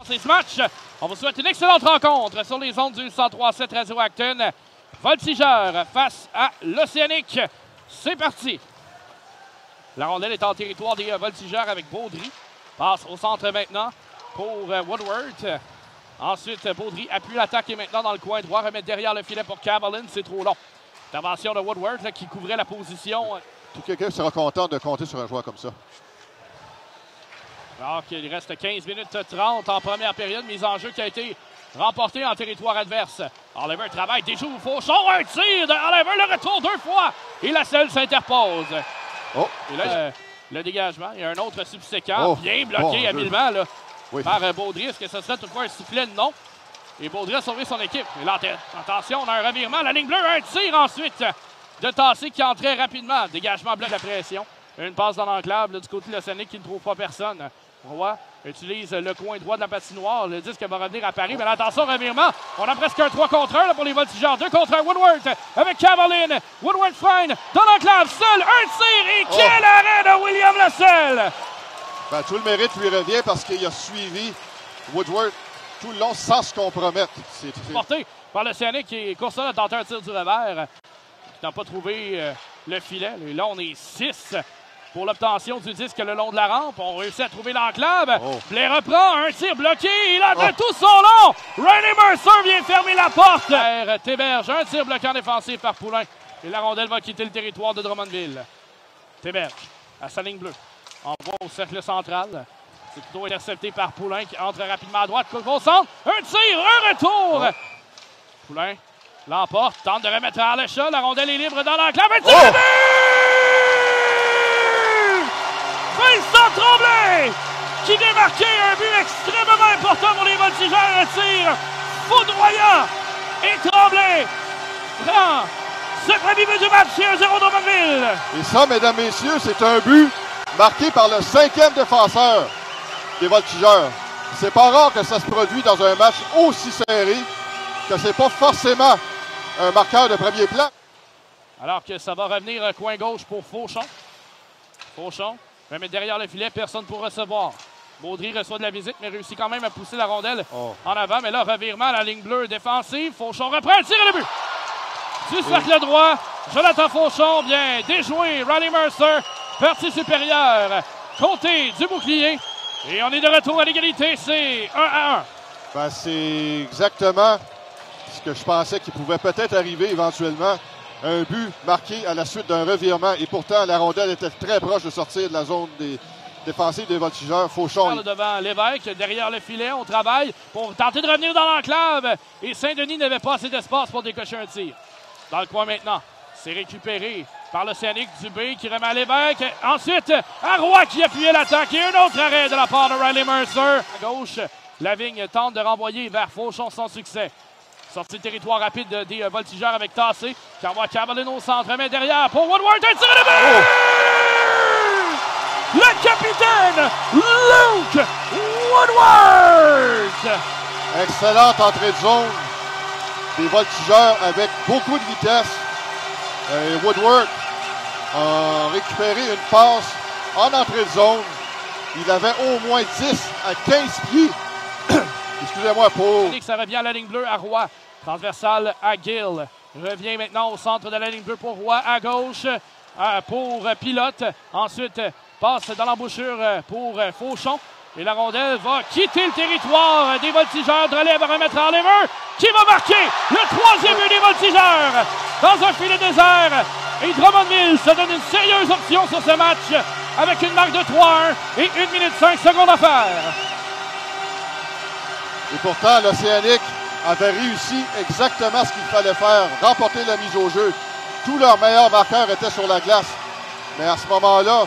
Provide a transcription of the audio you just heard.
C'est ce match. On vous souhaite une excellente rencontre sur les ondes du 103.7 Radio Acton. Voltigeurs face à l'Océanique. C'est parti. La rondelle est en territoire des Voltigeurs avec Baudry. Passe au centre maintenant pour Woodward. Ensuite, Baudry appuie l'attaque et maintenant dans le coin droit. Remettre derrière le filet pour Cavalin. C'est trop long. Intervention de Woodward là, qui couvrait la position. Tout quelqu'un sera content de compter sur un joueur comme ça. Alors qu'il reste 15 minutes 30 en première période. Mise en jeu qui a été remportée en territoire adverse. Oliver travaille, déjoue Fauchon. Un tir de Oliver, le retour deux fois. Et la selle s'interpose. Oh. Et là, le dégagement. Il y a un autre subséquent. Bien bloqué habilement là, par Baudry. Est-ce que ce serait toutefois un sifflet? Non. Et Baudry a sauvé son équipe. Et là, attention, on a un revirement. La ligne bleue, un tir ensuite de Tassé qui entrait rapidement. Dégagement bloque la pression. Une passe dans l'enclave du côté de l'Océanique qui ne trouve pas personne. Roy utilise le coin droit de la patinoire. Le disque va revenir à Paris. Mais attention, revirement. On a presque un 3 contre 1 là, pour les Voltigeurs. 2 contre 1. Woodward avec Cavalin. Woodward freine dans l'enclave. Seul un tir. Et quel arrêt de William Lasselle! Ben, tout le mérite lui revient parce qu'il a suivi Woodward tout le long sans se compromettre. C'est porté par l'Océanique qui course là, tenter un tir du revers. Qui n'a pas trouvé le filet. Et là, on est 6 pour l'obtention du disque le long de la rampe. On réussit à trouver l'enclave. Blais reprend, un tir bloqué. Il a de tout son long. Riley Mercer vient fermer la porte. Théberge, un tir bloqué en défensif par Poulain. Et la rondelle va quitter le territoire de Drummondville. Théberge à sa ligne bleue. Envoie au cercle central. C'est plutôt intercepté par Poulain qui entre rapidement à droite. Au centre, un tir, un retour. Poulain l'emporte, tente de remettre à l'échelle. La rondelle est libre dans l'enclave. Un tir de but! Vincent Tremblay qui vient marquer un but extrêmement important pour les Voltigeurs. Un tir foudroyant. Et Tremblay prend ce premier but du match chez 1-0 Drummondville. Et ça, mesdames, messieurs, c'est un but marqué par le 5e défenseur des Voltigeurs. C'est pas rare que ça se produit dans un match aussi serré, que c'est pas forcément un marqueur de premier plan. Alors que ça va revenir coin gauche pour Fauchon. Fauchon remet derrière le filet, personne pour recevoir. Baudry reçoit de la visite, mais réussit quand même à pousser la rondelle en avant. Mais là, revirement à la ligne bleue défensive. Fauchon reprend le tir et le but. Du cercle droit, Jonathan Fauchon vient déjouer Riley Mercer. Partie supérieure, côté du bouclier. Et on est de retour à l'égalité, c'est 1-1. Ben, c'est exactement ce que je pensais qu'il pouvait peut-être arriver éventuellement. Un but marqué à la suite d'un revirement. Et pourtant, la rondelle était très proche de sortir de la zone défensive des Voltigeurs. Fauchon. Devant Lévesque, derrière le filet, on travaille pour tenter de revenir dans l'enclave. Et Saint-Denis n'avait pas assez d'espace pour décocher un tir. Dans le coin maintenant, c'est récupéré par l'Océanique. Dubé qui remet à Lévesque. Ensuite, à Roy qui appuyait l'attaque. Et un autre arrêt de la part de Riley Mercer. À gauche, Lavigne tente de renvoyer vers Fauchon sans succès. Sortie de territoire rapide des Voltigeurs avec Tassé. Qui envoie Cavalin au centre. Mais derrière pour Woodward. Un tir de but! Le capitaine Luke Woodward! Excellente entrée de zone des Voltigeurs avec beaucoup de vitesse. Woodward a récupéré une passe en entrée de zone. Il avait au moins 10 à 15 pieds. Excusez-moi pour... Ça revient à la ligne bleue à Roy. Transversale à Gill. Revient maintenant au centre de la ligne bleue pour Roy. À gauche pour Pilote. Ensuite, passe dans l'embouchure pour Fauchon. Et la rondelle va quitter le territoire des Voltigeurs. Drolet va remettre à Oliver qui va marquer le 3e but des Voltigeurs dans un filet désert. Et Drummondville se donne une sérieuse option sur ce match avec une marque de 3-1 et 1 minute 5 secondes à faire. Et pourtant, l'Océanique avait réussi exactement ce qu'il fallait faire, remporter la mise au jeu. Tous leurs meilleurs marqueurs étaient sur la glace. Mais à ce moment-là,